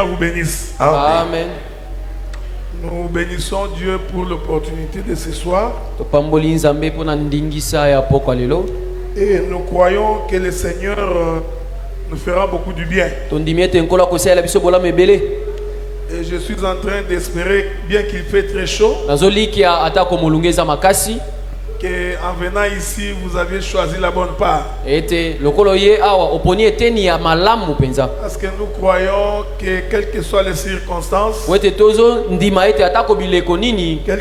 vous bénisse. Amen. Nous bénissons Dieu pour l'opportunité de ce soir. Et nous croyons que le Seigneur nous fera beaucoup du bien. Et je suis en train d'espérer, bien qu'il fait très chaud, qu'en venant ici, vous avez choisi la bonne part. Parce que nous croyons que quelles que soient les circonstances, quels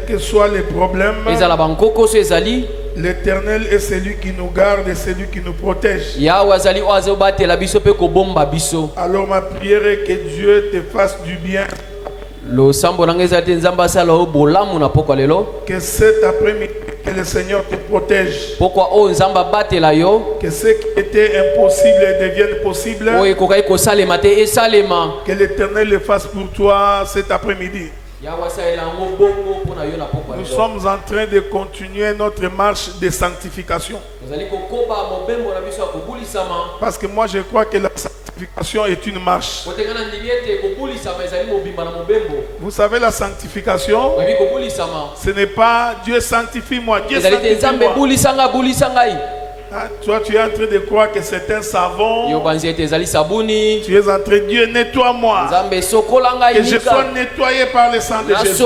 que soient les problèmes, l'Éternel est celui qui nous garde et celui qui nous protège. Alors ma prière est que Dieu te fasse du bien. Que cet après-midi, que le Seigneur te protège. Que ce qui était impossible devienne possible. Que l'Éternel le fasse pour toi cet après-midi. Nous sommes en train de continuer notre marche de sanctification. Parce que moi je crois que la sanctification est une marche. Vous savez, la sanctification, ce n'est pas Dieu sanctifie-moi, Dieu sanctifie-moi. Ah, toi tu es en train de croire que c'est un savon. Tu es en train de Dieu nettoie-moi, que je sois nettoyé par le sang de Jésus.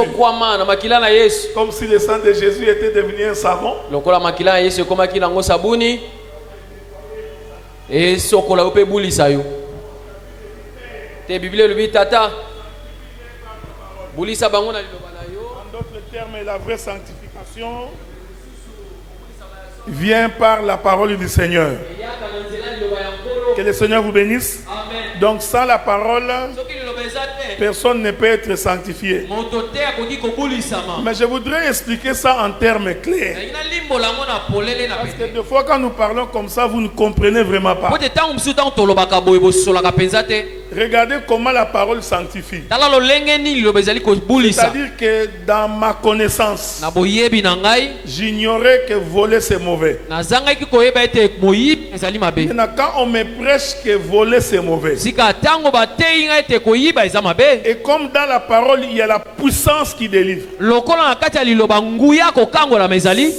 Comme si le sang de Jésus était devenu un savon. En d'autres termes, la vraie sanctification vient par la parole du Seigneur. Que le Seigneur vous bénisse. Amen. Donc sans la parole, personne ne peut être sanctifié. Mais je voudrais expliquer ça en termes clairs. Parce que des fois quand nous parlons comme ça, vous ne comprenez vraiment pas. Regardez comment la parole sanctifie. C'est-à-dire que dans ma connaissance, j'ignorais que voler c'est mauvais. Maintenant, quand on me prêche que voler c'est mauvais, et comme dans la parole il y a la puissance qui délivre,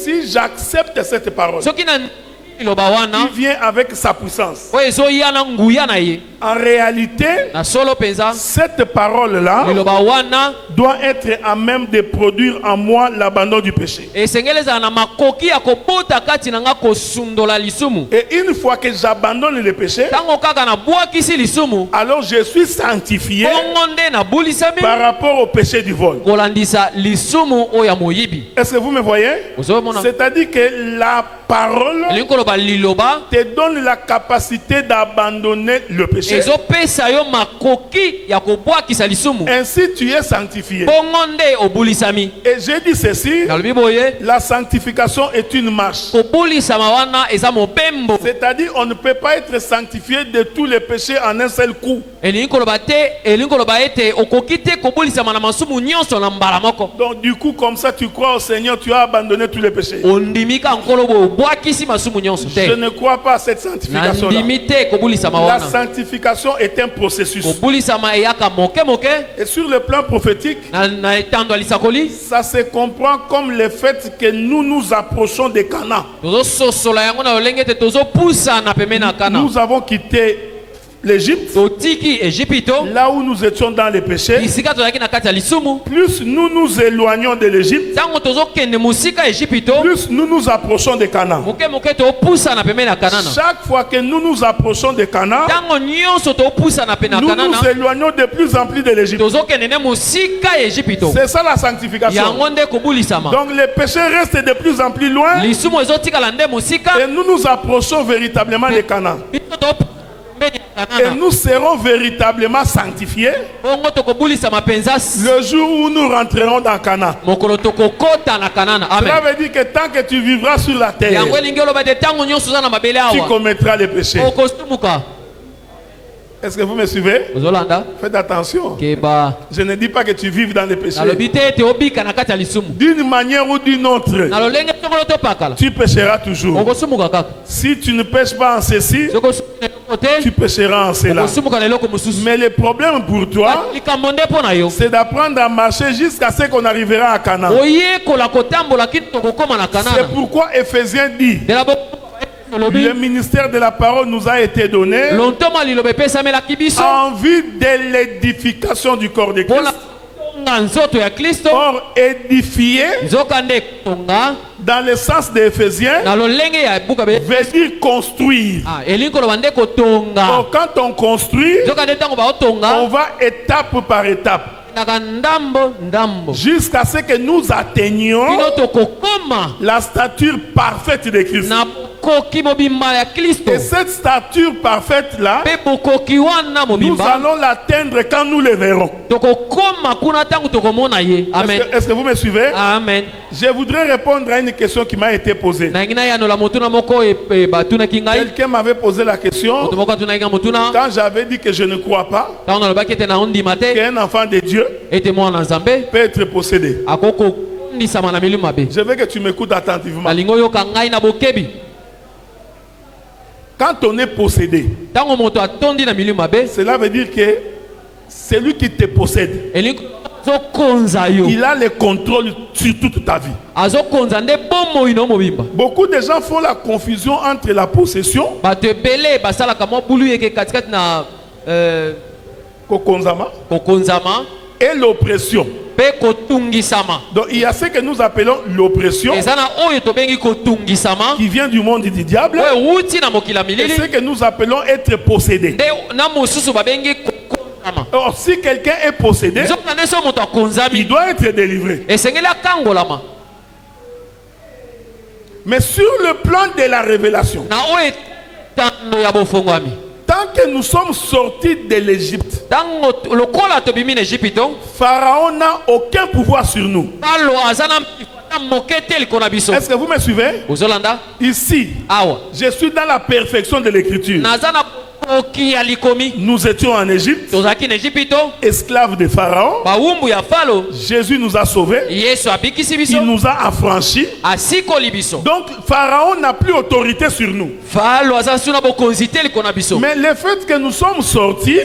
si j'accepte cette parole, il vient avec sa puissance. En réalité, cette parole-là doit être à même de produire en moi l'abandon du péché. Et une fois que j'abandonne le péché, alors je suis sanctifié par rapport au péché du vol. Est-ce que vous me voyez? C'est-à-dire que la parole te donne la capacité d'abandonner le péché. Ainsi tu es sanctifié. Et j'ai dit ceci, la sanctification est une marche. C'est-à-dire on ne peut pas être sanctifié de tous les péchés en un seul coup. Donc du coup comme ça tu crois au Seigneur, tu as abandonné tous les péchés. Je ne crois pas à cette sanctification là. La sanctification est un processus. Et sur le plan prophétique, ça se comprend comme le fait que nous nous approchons de Canaan. Nous avons quitté l'Égypte, là où nous étions dans les péchés. Plus nous nous éloignons de l'Égypte, plus nous nous approchons de Canaan. Chaque fois que nous nous approchons de Canaan, nous nous éloignons de plus en plus de l'Égypte. C'est ça la sanctification. Donc les péchés restent de plus en plus loin et nous nous approchons véritablement de Canaan. Et nous serons véritablement sanctifiés le jour où nous rentrerons dans Canaan. Cela veut dire que tant que tu vivras sur la terre, tu commettras les péchés. Est-ce que vous me suivez? Faites attention. Je ne dis pas que tu vives dans les péchés. D'une manière ou d'une autre, tu pécheras toujours. Si tu ne pêches pas en ceci, tu pécheras en cela. Mais le problème pour toi, c'est d'apprendre à marcher jusqu'à ce qu'on arrivera à Canaan. C'est pourquoi Éphésiens dit, le ministère de la parole nous a été donné en vue de l'édification du corps de Christ. Or, édifier, dans le sens d'Éphésiens, veut dire construire. Or, quand on construit, on va étape par étape jusqu'à ce que nous atteignions la stature parfaite de Christ. Et cette stature parfaite là, nous allons l'atteindre quand nous le verrons. Est-ce que vous me suivez? Amen. Je voudrais répondre à une question qui m'a été posée. Quelqu'un m'avait posé la question quand j'avais dit que je ne crois pas qu'un enfant de Dieu peut être possédé. Je veux que tu m'écoutes attentivement. Quand on est possédé, cela veut dire que c'est lui qui te possède. Il a le contrôle sur toute ta vie. Beaucoup de gens font la confusion entre la possession et l'oppression. Donc il y a ce que nous appelons l'oppression qui vient du monde du diable et ce que nous appelons être possédé. Or, si quelqu'un est possédé, il doit être délivré. Mais sur le plan de la révélation, tant que nous sommes sortis de l'Égypte, Pharaon n'a aucun pouvoir sur nous. Est-ce que vous me suivez? Ici, je suis dans la perfection de l'écriture. Nous étions en Égypte, esclaves de Pharaon. Jésus nous a sauvés. Il nous a affranchis. Donc Pharaon n'a plus autorité sur nous. Mais le fait que nous sommes sortis,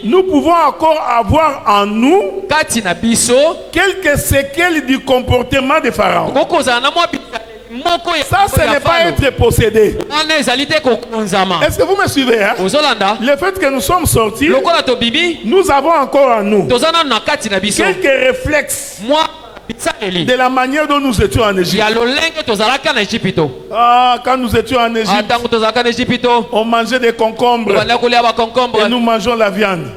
nous pouvons encore avoir en nous quelques séquelles du comportement de Pharaon. Ça, ce n'est pas être possédé. Est-ce que vous me suivez? Le fait que nous sommes sortis, nous avons encore en nous quelques réflexes de la manière dont nous étions en Égypte. Quand nous étions en Égypte, on mangeait des concombres et nous mangeons la viande.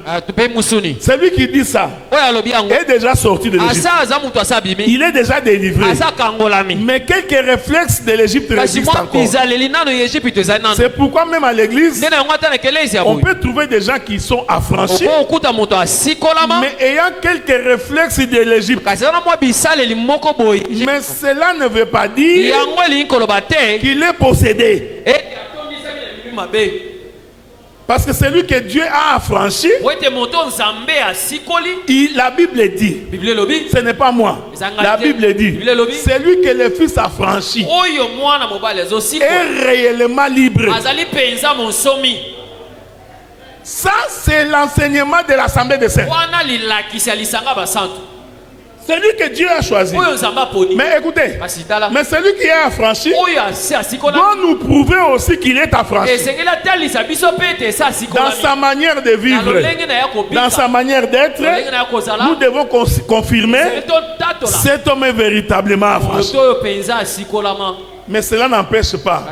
Celui qui dit ça est déjà sorti de l'Égypte. Il est déjà délivré. Mais quelques réflexes de l'Égypte résistent encore. C'est pourquoi même à l'église, on peut trouver des gens qui sont affranchis, mais ayant quelques réflexes de l'Égypte. Mais cela ne veut pas dire qu'il est possédé. Parce que celui que Dieu a affranchi, la Bible dit, ce n'est pas moi, la Bible dit, celui que le Fils a franchi est réellement libre. Ça, c'est l'enseignement de l'Assemblée des Saints. Celui que Dieu a choisi. Mais écoutez, mais celui qui est affranchi doit nous prouver aussi qu'il est affranchi. Dans sa manière de vivre, dans sa manière d'être, nous devons confirmer cet homme est véritablement affranchi. Mais cela n'empêche pas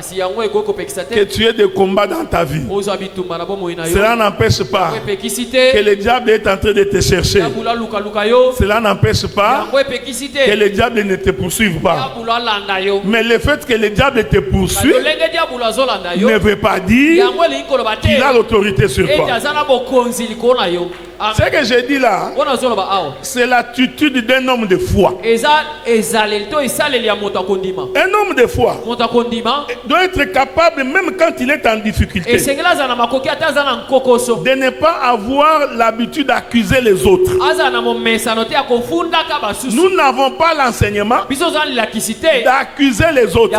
que tu aies des combats dans ta vie. Cela n'empêche pas que le diable est en train de te chercher. Cela n'empêche pas que le diable ne te poursuive pas. Mais le fait que le diable te poursuit ne veut pas dire qu'il a l'autorité sur toi. Ce que je dis là, c'est l'attitude d'un homme de foi. Un homme de foi doit être capable, même quand il est en difficulté, de ne pas avoir l'habitude d'accuser les autres. Nous n'avons pas l'enseignement d'accuser les autres.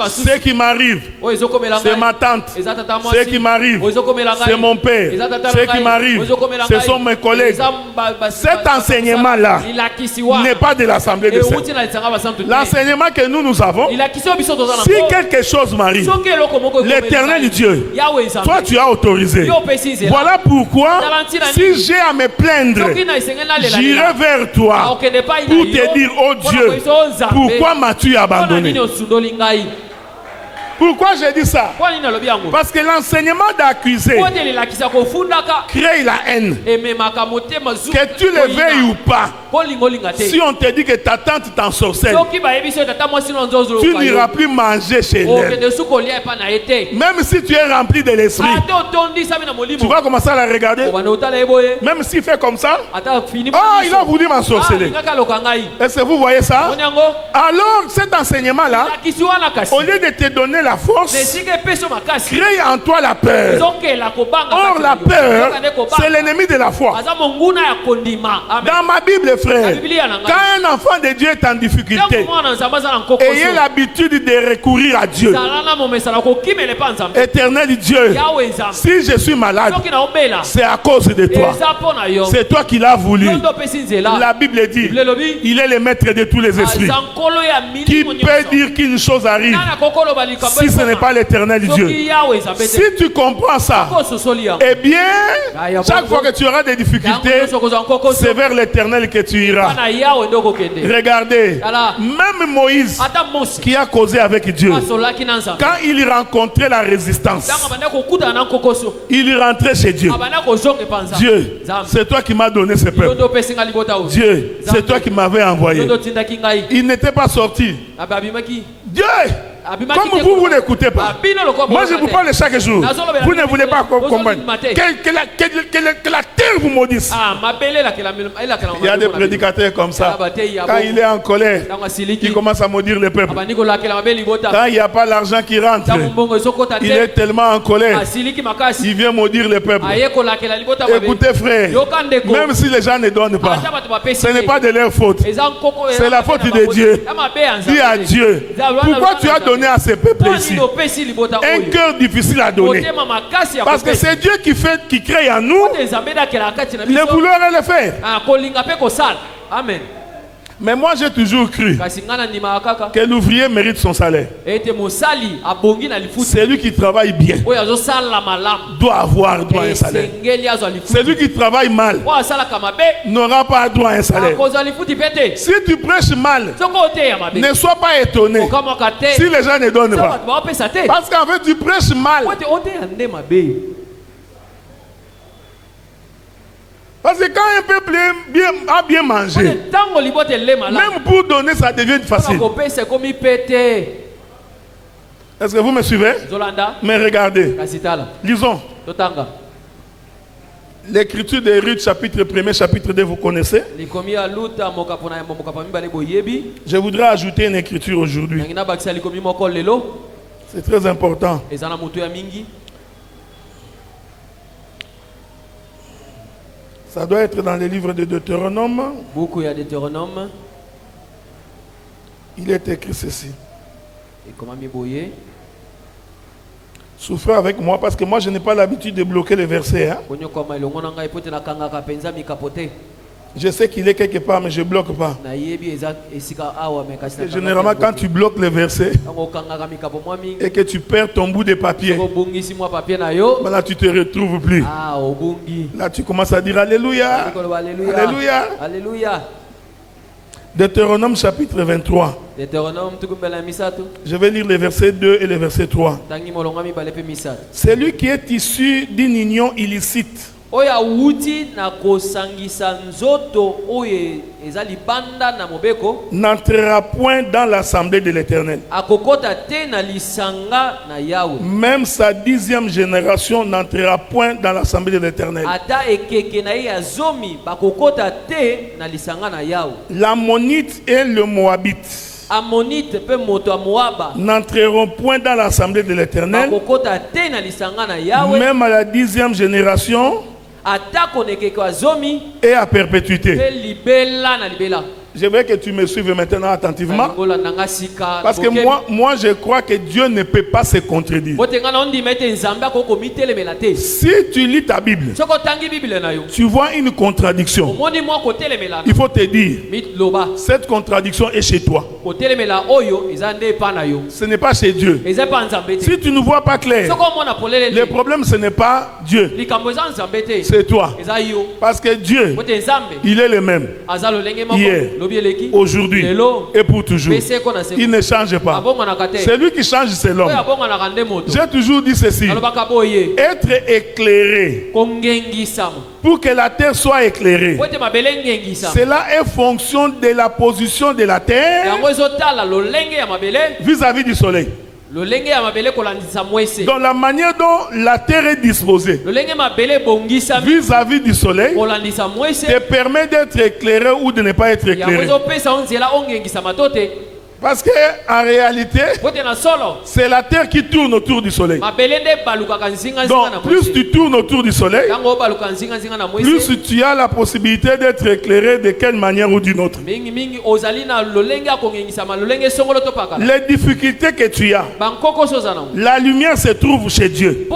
Ce qui m'arrive, m'arrive, c'est ma tante. Ce qui m'arrive, c'est mon père. Ce qui m'arrive, ce sont mes collègues. Cet enseignement-là n'est pas de l'Assemblée de Saints. L'enseignement que nous avons, si quelque chose m'arrive, l'Éternel Dieu, toi tu as autorisé. Voilà pourquoi, si j'ai à me plaindre, j'irai vers toi pour te dire, oh Dieu, pourquoi m'as-tu abandonné? Pourquoi j'ai dit ça? Parce que l'enseignement d'accuser crée la haine. Que tu le veuilles ou pas, si on te dit que ta tante t'ensorcelle, tu n'iras plus manger chez elle. Même si tu es rempli de l'esprit, tu vas commencer à la regarder. Même s'il fait comme ça, oh, il a voulu m'ensorceler. Est-ce que vous voyez ça? Alors cet enseignement-là, au lieu de te donner la force, crée en toi la peur. Or la peur, c'est l'ennemi de la foi. Dans ma Bible, frère, quand un enfant de Dieu est en difficulté, ayez l'habitude de recourir à Dieu. Éternel Dieu, si je suis malade, c'est à cause de toi. C'est toi qui l'as voulu. La Bible dit, il est le maître de tous les esprits. Qui peut dire qu'une chose arrive si ce n'est pas l'Éternel Dieu? Si tu comprends ça, eh bien, chaque fois que tu auras des difficultés, c'est vers l'Éternel que tu iras. Regardez, même Moïse qui a causé avec Dieu, quand il rencontrait la résistance, il rentrait chez Dieu. Dieu, c'est toi qui m'as donné ce peuple. Dieu, c'est toi qui m'avais envoyé. Il n'était pas sorti. Dieu, comme vous n'écoutez pas, moi je vous parle chaque jour. Vous ne voulez pas comprendre. Que la terre vous maudisse. Il y a des prédicateurs comme ça. Quand il est en colère, il commence à maudire le peuple. Quand il n'y a pas l'argent qui rentre, il est tellement en colère, il vient maudire le peuple. Écoutez frère, même si les gens ne donnent pas, ce n'est pas de leur faute. C'est la faute de Dieu. Dis à Dieu, pourquoi tu as donné à ce peuple ici un cœur difficile à donner? Parce que c'est Dieu qui crée en nous le vouloir et le faire. Amen. Mais moi j'ai toujours cru que l'ouvrier mérite son salaire. Celui qui travaille bien doit avoir droit à un salaire. Celui qui travaille mal n'aura pas droit à un salaire. Si tu prêches mal, ne sois pas étonné si les gens ne donnent pas. Parce qu'en fait tu prêches mal. Parce que quand un peuple a bien mangé, même pour donner, ça devient facile. Est-ce que vous me suivez? Mais regardez, lisons. L'écriture de Ruth, chapitre 1er, chapitre 2, vous connaissez? Je voudrais ajouter une écriture aujourd'hui. C'est très important. Ça doit être dans les livres de Deutéronome. Beaucoup il y a Deutéronome. Il est écrit ceci. Souffrez avec moi parce que moi je n'ai pas l'habitude de bloquer les versets. Hein? Je sais qu'il est quelque part mais je ne bloque pas. Généralement quand tu bloques les versets et que tu perds ton bout de papier, là tu te retrouves plus. Là tu commences à dire Alléluia. Alléluia. Alléluia. Deutéronome chapitre 23. Je vais lire les versets 2 et les versets 3. Celui qui est issu d'une union illicite n'entrera point dans l'assemblée de l'Éternel. Même sa 10e génération n'entrera point dans l'assemblée de l'Éternel. L'Ammonite et le Moabite n'entreront point dans l'assemblée de l'Éternel. Même à la 10e génération et à perpétuité. J'aimerais que tu me suives maintenant attentivement. Parce que moi, je crois que Dieu ne peut pas se contredire. Si tu lis ta Bible, tu vois une contradiction. Il faut te dire, cette contradiction est chez toi. Ce n'est pas chez Dieu. Si tu ne vois pas clair, le problème ce n'est pas Dieu. C'est toi. Parce que Dieu, il est le même. Hier, aujourd'hui et pour toujours. Il ne change pas. C'est lui qui change, c'est l'homme. J'ai toujours dit ceci. Être éclairé pour que la terre soit éclairée, cela est fonction de la position de la terre vis-à-vis du soleil. Dans la manière dont la terre est disposée vis-à-vis du soleil te permet d'être éclairé ou de ne pas être éclairé. Parce que en réalité, c'est la terre qui tourne autour du soleil. Donc, plus tu tournes autour du soleil, plus tu as la possibilité d'être éclairé de quelle manière ou d'une autre. Les difficultés que tu as, la lumière se trouve chez Dieu.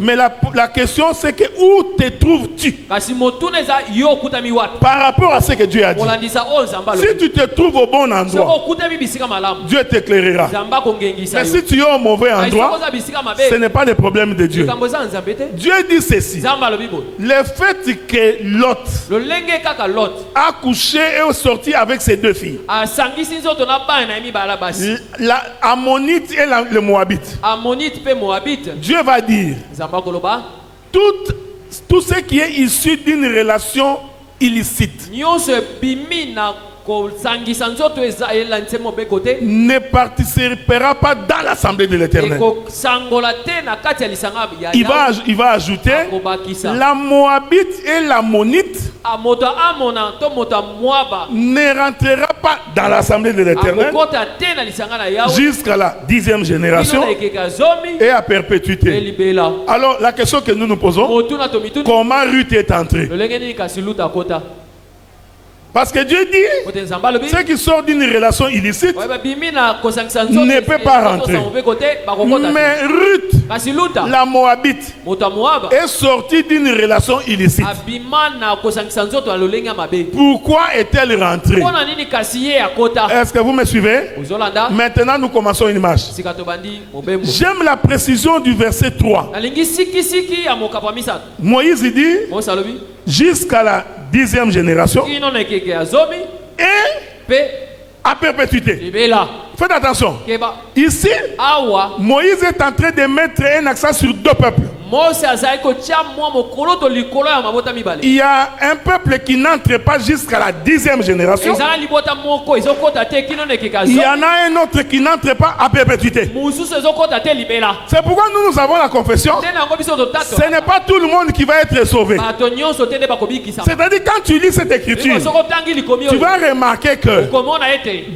Mais la question c'est que où te trouves-tu par rapport à ce que Dieu a dit? Si tu te trouves au bon endroit, Dieu t'éclairera. Mais si tu es au mauvais endroit, ce n'est pas le problème de Dieu. Dieu dit ceci. Le fait que Lot a couché et est sorti avec ses deux filles, la Ammonite et le Moabite, Dieu va dire tout ce qui est issu d'une relation illicite ne participera pas dans l'assemblée de l'Éternel. Il va ajouter la Moabite et l'Ammonite ne rentrera pas dans l'assemblée de l'Éternel jusqu'à la 10e génération et à perpétuité. Alors la question que nous nous posons, comment Ruth est entrée? Parce que Dieu dit, ceux qui sortent d'une relation illicite ne peut pas rentrer. Mais Ruth, la Moabite, est sortie d'une relation illicite. Pourquoi est-elle rentrée? Est-ce que vous me suivez? Maintenant, nous commençons une marche. J'aime la précision du verset 3. Moïse dit, jusqu'à la 10e génération et à perpétuité. Faites attention. Ici, Moïse est en train de mettre un accent sur deux peuples. Il y a un peuple qui n'entre pas jusqu'à la 10e génération. Il y en a un autre qui n'entre pas à perpétuité. C'est pourquoi nous avons la confession. Ce n'est pas tout le monde qui va être sauvé. C'est-à-dire quand tu lis cette écriture, tu vas remarquer que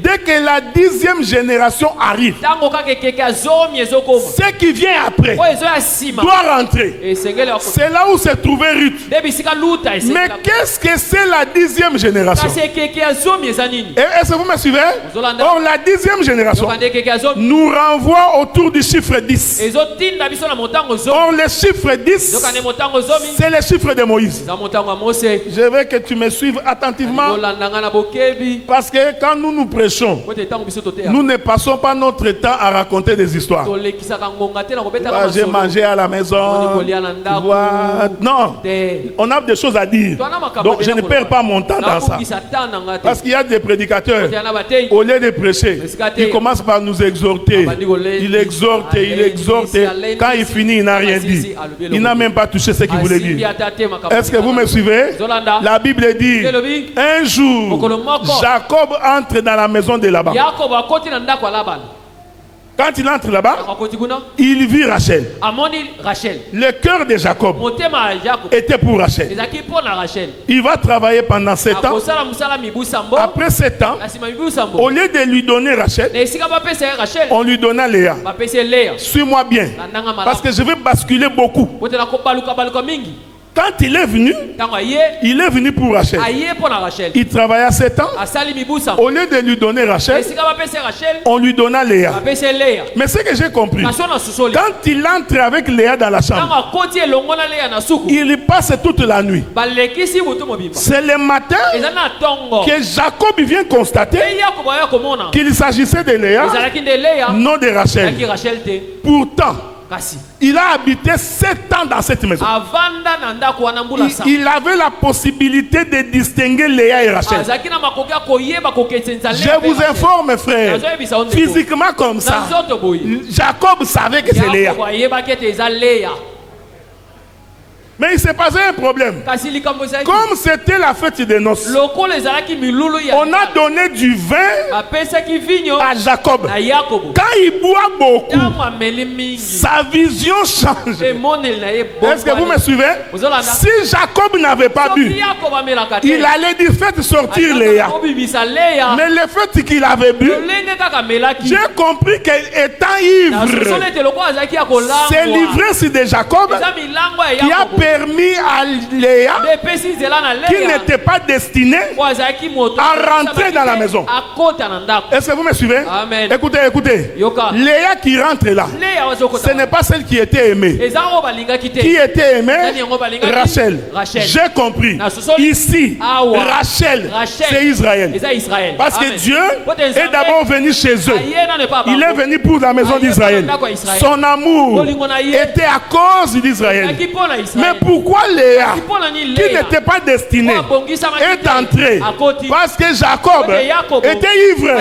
dès que la 10e génération arrive, ce qui vient après doit rentrer. C'est là où se trouvait Ruth. Mais qu'est-ce que c'est la 10e génération? Est-ce que vous me suivez? Or la 10e génération nous renvoie autour du chiffre 10. Or le chiffre 10, c'est le chiffre de Moïse. Je veux que tu me suives attentivement, parce que quand nous nous prêchons, nous ne passons pas notre temps à raconter des histoires. J'ai mangé à la maison. Non, on a des choses à dire. Donc je ne perds pas mon temps dans ça. Parce qu'il y a des prédicateurs, au lieu de prêcher, ils commencent par nous exhorter. Il exhorte, il exhorte. Quand il finit, il n'a rien dit. Il n'a même pas touché ce qu'il voulait dire. Est-ce que vous me suivez? La Bible dit, un jour, Jacob entre dans la maison de Laban. Quand il entre là-bas, il vit Rachel. Le cœur de Jacob était pour Rachel. Il va travailler pendant 7 ans. Après 7 ans, au lieu de lui donner Rachel, on lui donna Léa. Suis-moi bien, parce que je vais basculer beaucoup. Quand il est venu pour Rachel. Il travailla 7 ans. Au lieu de lui donner Rachel, on lui donna Léa. Mais ce que j'ai compris, quand il entre avec Léa dans la chambre, il passe toute la nuit. C'est le matin que Jacob vient constater qu'il s'agissait de Léa, non de Rachel. Pourtant, il a habité 7 ans dans cette maison. Il avait la possibilité de distinguer Léa et Rachel. Je vous informe, frère, physiquement comme ça, Jacob savait que c'est Léa. Mais il s'est passé un problème. Comme c'était la fête des noces, on a donné du vin à Jacob. Quand il boit beaucoup, sa vision change. Est-ce que vous me suivez? Si Jacob n'avait pas bu, il allait dire faites sortir Léa. Mais le fait qu'il avait bu, j'ai compris qu'étant ivre, c'est l'ivresse de Jacob qui a permis à Léa, qui n'était pas destinée, à rentrer dans la maison. Est-ce que vous me suivez? Amen. Écoutez, écoutez. Léa qui rentre là, ce n'est pas celle qui était aimée. Qui était aimée? Rachel. J'ai compris. Ici, Rachel, c'est Israël. Parce que Dieu est d'abord venu chez eux. Il est venu pour la maison d'Israël. Son amour était à cause d'Israël. Mais pourquoi Léa, qui n'était pas destinée, est entrée? Parce que Jacob était ivre.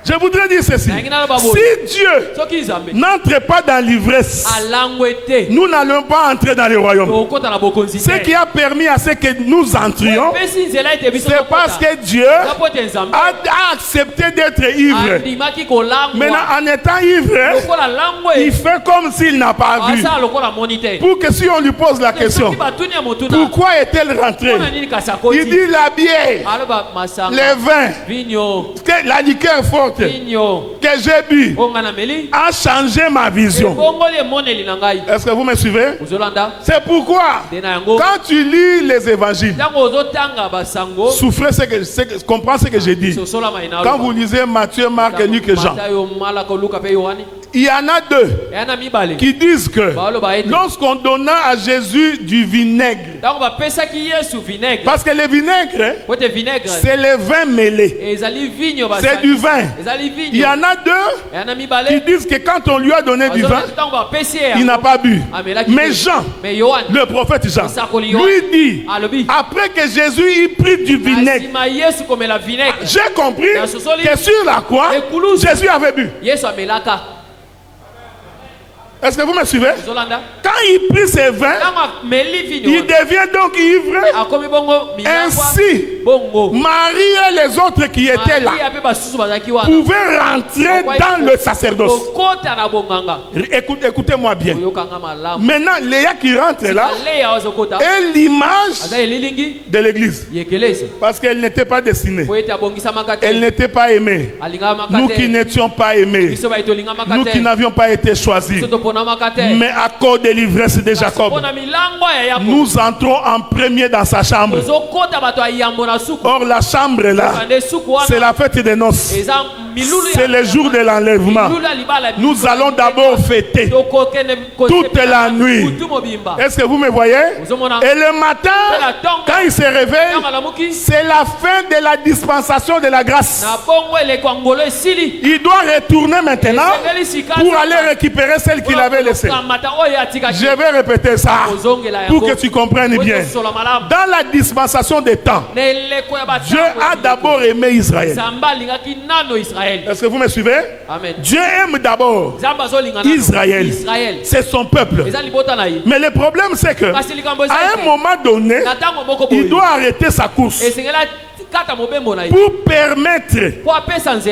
Je voudrais dire ceci. Si Dieu n'entre pas dans l'ivresse, nous n'allons pas entrer dans le royaume. Ce qui a permis à ce que nous entrions, c'est parce que Dieu a accepté d'être ivre. Maintenant, en étant ivre, il fait comme s'il n'a pas vu. Pour que si on lui pose la question, pourquoi est-elle rentrée? Il dit la bière, le vin, la liqueur forte que j'ai bu a changé ma vision. Est-ce que vous me suivez? C'est pourquoi quand tu lis les évangiles, comprends ce que j'ai dit. Quand vous lisez Matthieu, Marc, Luc et Jean, il y en a 2 qui disent que lorsqu'on donna à Jésus du vinaigre, parce que le vinaigre, c'est le vin mêlé, c'est du vin. Il y en a 2 qui disent que quand on lui a donné du vin, il n'a pas bu. Mais Jean, le prophète Jean, lui dit, après que Jésus ait pris du vinaigre, j'ai compris que sur la croix, Jésus avait bu. Est-ce que vous me suivez? Quand il prit ses vins, il devient donc ivre. Ainsi, Marie et les autres qui étaient là pouvaient rentrer dans le sacerdoce. Écoutez-moi bien. Maintenant, Léa qui rentre là est l'image de l'église. Parce qu'elle n'était pas destinée. Elle n'était pas aimée. Nous qui n'étions pas aimés. Nous qui n'avions pas été choisis. Mais à cause de l'ivresse de Jacob, nous entrons en premier dans sa chambre. Or la chambre là, c'est la fête des noces. C'est le jour de l'enlèvement. Nous allons d'abord fêter toute la nuit. Est-ce que vous me voyez? Et le matin, quand il se réveille, c'est la fin de la dispensation de la grâce. Il doit retourner maintenant pour aller récupérer celle qu'il avait laissée. Je vais répéter ça pour que tu comprennes bien. Dans la dispensation des temps, Dieu a d'abord aimé Israël. Est-ce que vous me suivez? Amen. Dieu aime d'abord Israël. C'est son peuple. Mais le problème c'est que à un moment donné, il doit arrêter sa course. pour permettre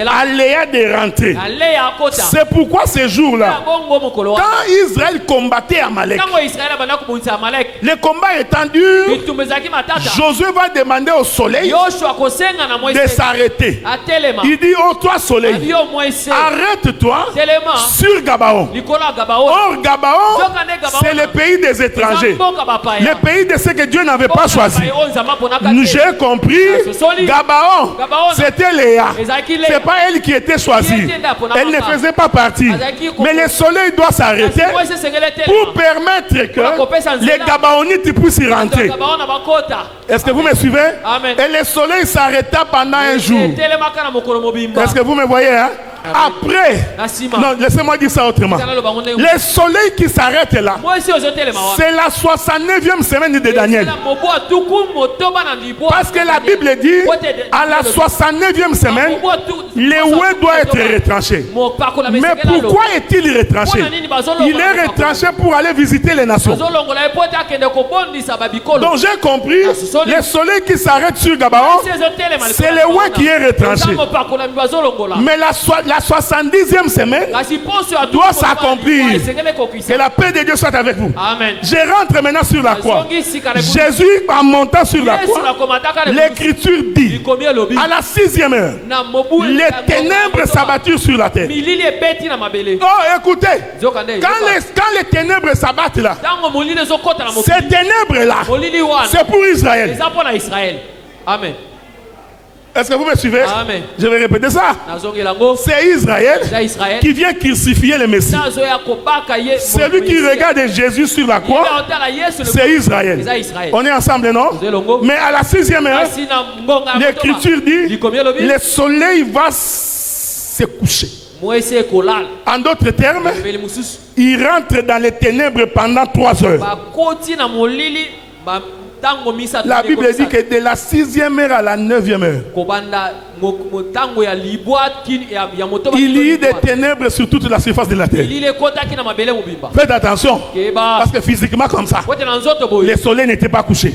à Léa de rentrer. C'est pourquoi ce jour-là, quand Israël combattait Amalek, le combat étant dur, Josué va demander au soleil de s'arrêter. Il dit, oh toi soleil, arrête-toi sur Gabaon. Or Gabaon, c'est le pays des étrangers, le pays de ceux que Dieu n'avait pas choisi. J'ai compris, Gabaon, c'était Léa. Ce n'est pas elle qui était choisie. Elle ne faisait pas partie. Mais le soleil doit s'arrêter pour permettre que les Gabaonites puissent y rentrer. Est-ce que vous me suivez? Et le soleil s'arrêta pendant un jour. Est-ce que vous me voyez, hein? Après, non, laissez-moi dire ça autrement. Le soleil qui s'arrête là, c'est la 69e semaine de Daniel. Parce que la Bible dit, à la 69e semaine, le oué doit être retranché. Mais pourquoi est-il retranché? Il est retranché pour aller visiter les nations. Donc j'ai compris, le soleil qui s'arrête sur Gabaon, c'est le oué qui est retranché. Mais la 70e semaine doit s'accomplir. Que la paix de Dieu soit avec vous. Amen. Je rentre maintenant sur la croix. Jésus, en montant sur la croix, l'Écriture dit, à la 6e heure, les ténèbres s'abatturent sur la terre. Oh, écoutez, quand les ténèbres s'abattent là, ces ténèbres-là, c'est pour Israël. Amen. Est-ce que vous me suivez? Amen. Je vais répéter ça. C'est Israël qui vient crucifier le Messie. Celui qui regarde Jésus sur la croix, c'est Israël. On est ensemble, non? Mais à la 6e heure, l'Écriture dit, le soleil va se coucher. En d'autres termes, il rentre dans les ténèbres pendant 3 heures. La Bible dit que de la 6e heure à la 9e heure, il y a des ténèbres sur toute la surface de la terre. Faites attention, parce que physiquement comme ça, le soleil n'était pas couché.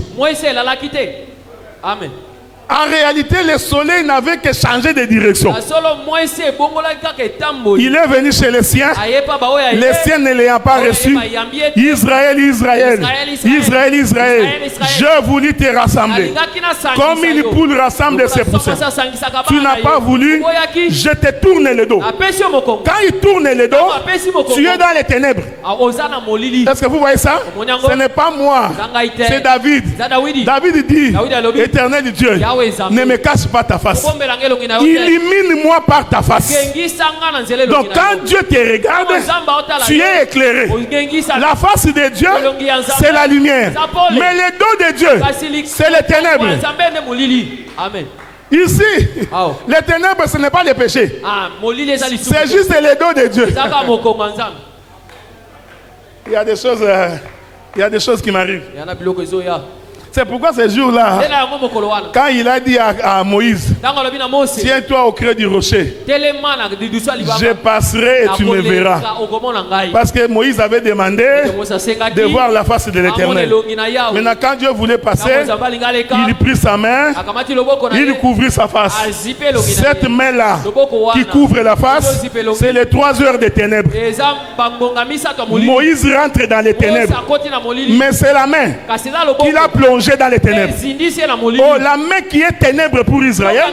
Amen. En réalité, le soleil n'avait que changé de direction. Il est venu chez les siens. Les siens ne l'ayant pas reçu. Israël, Israël, Israël, Israël, je voulus te rassembler. Comme une poule rassemble ses poussins. Tu n'as pas voulu, je te tourne le dos. Quand il tourne le dos, tu es dans les ténèbres. Est-ce que vous voyez ça? Ce n'est pas moi, c'est David. David dit, Éternel Dieu, ne me cache pas ta face. Illumine-moi par ta face. Donc quand Dieu te regarde, tu es éclairé. La face de Dieu, c'est la lumière. Mais le dos de Dieu, c'est les ténèbres. Amen. Ici, les ténèbres, ce n'est pas le péché. C'est juste le dos de Dieu. Il y a des choses qui m'arrivent. C'est pourquoi ce jour-là, quand il a dit à Moïse, tiens-toi au creux du rocher, je passerai et tu me verras. Parce que Moïse avait demandé de voir la face de l'Éternel. Maintenant, quand Dieu voulait passer, il prit sa main, il couvrit sa face. Cette main-là qui couvre la face, c'est les 3 heures de ténèbres. Moïse rentre dans les ténèbres, mais c'est la main qu'il a plongé dans les ténèbres. Oh, la main qui est ténèbres pour Israël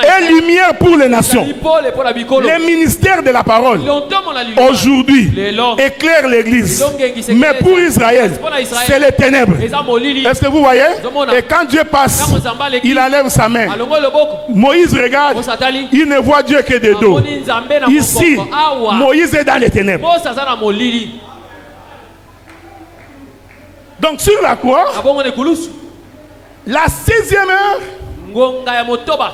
et lumière pour les nations. Le ministère de la parole aujourd'hui éclaire l'église, mais pour Israël c'est les ténèbres. Est-ce que vous voyez? Et quand Dieu passe, il enlève sa main. Moïse regarde, il ne voit Dieu que de dos. Ici, Moïse est dans les ténèbres. Donc sur la croix, la 6e heure,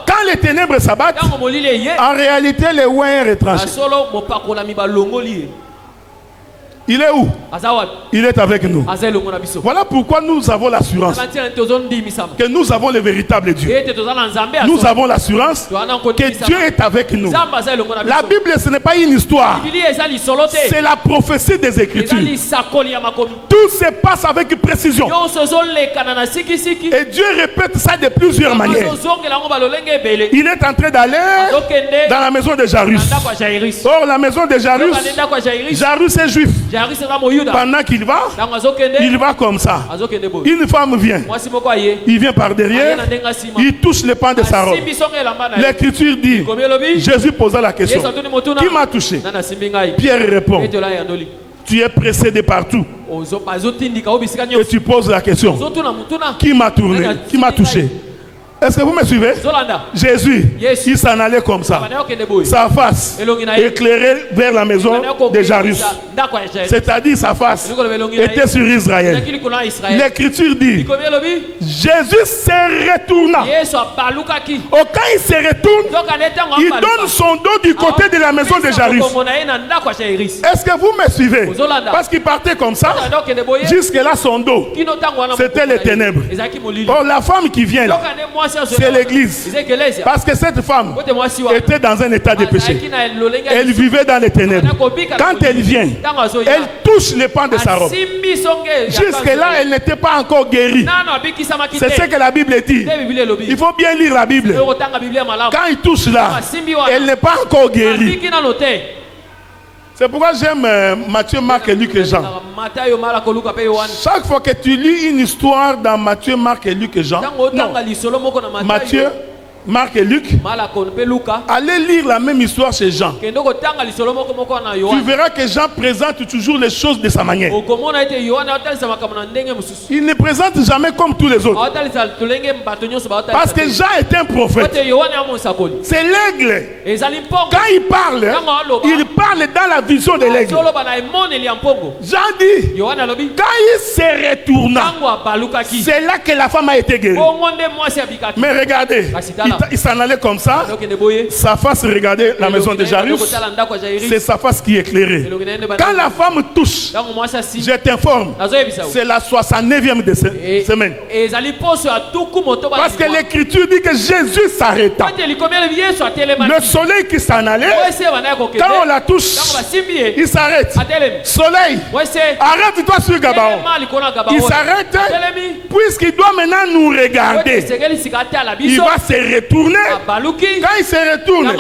quand les ténèbres s'abattent, en réalité les ouins est retranché. Il est où? Il est avec nous. Voilà pourquoi nous avons l'assurance que nous avons le véritable Dieu. Nous avons l'assurance que Dieu est avec nous. La Bible, ce n'est pas une histoire. C'est la prophétie des Écritures. Tout se passe avec précision. Et Dieu répète ça de plusieurs manières. Il est en train d'aller dans la maison de Jairus. Or, la maison de Jairus, Jairus est juif. Pendant qu'il va comme ça. Une femme vient. Il vient par derrière. Il touche le pan de sa robe. L'Écriture dit, Jésus posa la question, qui m'a touché? Pierre répond, tu es précédé partout. Et tu poses la question, qui m'a tourné? Qui m'a touché? Est-ce que vous me suivez? Jésus, il s'en allait comme ça. Sa face éclairée vers la maison de Jairus. C'est-à-dire sa face était sur Israël. L'Écriture dit, Jésus se retourna. Quand il se retourne, il donne son dos du côté de la maison de Jairus. Est-ce que vous me suivez? Parce qu'il partait comme ça. Jusque-là, son dos, c'était les ténèbres. Or, la femme qui vient là, c'est l'église. Parce que cette femme était dans un état de péché. Elle vivait dans les ténèbres. Quand elle vient, elle touche les pans de sa robe. Jusque-là, elle n'était pas encore guérie. C'est ce que la Bible dit. Il faut bien lire la Bible. Quand il touche là, elle n'est pas encore guérie. C'est pourquoi j'aime Matthieu, Marc et Luc et Jean. Chaque fois que tu lis une histoire dans Matthieu, Marc et Luc et Jean, non, Matthieu, Marc et Luc, allez lire la même histoire chez Jean. Tu verras que Jean présente toujours les choses de sa manière. Il ne présente jamais comme tous les autres. Parce que Jean est un prophète. C'est l'aigle. Quand il parle dans la vision de l'aigle. Jean dit, quand il se retourna, c'est là que la femme a été guérie. Mais regardez, il s'en allait comme ça. Sa face regardait la maison de Jairus. C'est sa face qui est éclairée. Quand la femme touche, je t'informe, c'est la 69e semaine. Parce que l'Écriture dit que Jésus s'arrêta. Le soleil qui s'en allait, quand on la touche, il s'arrête. Soleil, arrête-toi sur Gabaon. Il s'arrête puisqu'il doit maintenant nous regarder. Il va se retourner. Quand il se retourne,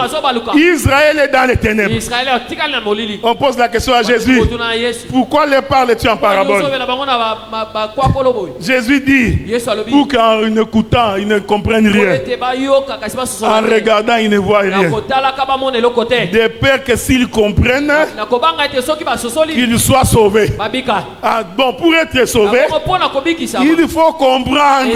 Israël est dans les ténèbres. On pose la question à Jésus, pourquoi les parles-tu en parabole? Jésus dit, pour qu'en écoutant, ils ne comprennent rien. En regardant, ils ne voient rien. De peur que s'ils comprennent, qu'ils soient sauvés. Ah, bon, pour être sauvé, il faut comprendre.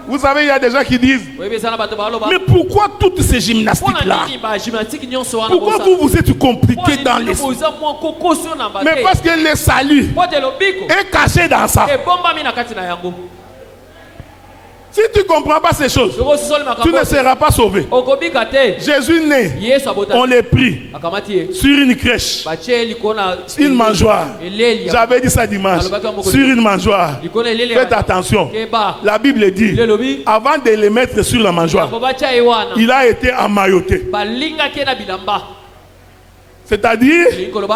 Vous savez, il y a des gens qui disent, mais pourquoi toutes ces gymnastiques-là? Pourquoi vous êtes compliqué dans l'esprit? Mais parce que le salut est caché dans ça. Si tu ne comprends pas ces choses, tu ne seras pas sauvé. Jésus naît, on l'a pris sur une crèche, une mangeoire. J'avais dit ça dimanche, sur une mangeoire. Faites attention, la Bible dit, avant de les mettre sur la mangeoire, il a été emmailloté. C'est-à-dire,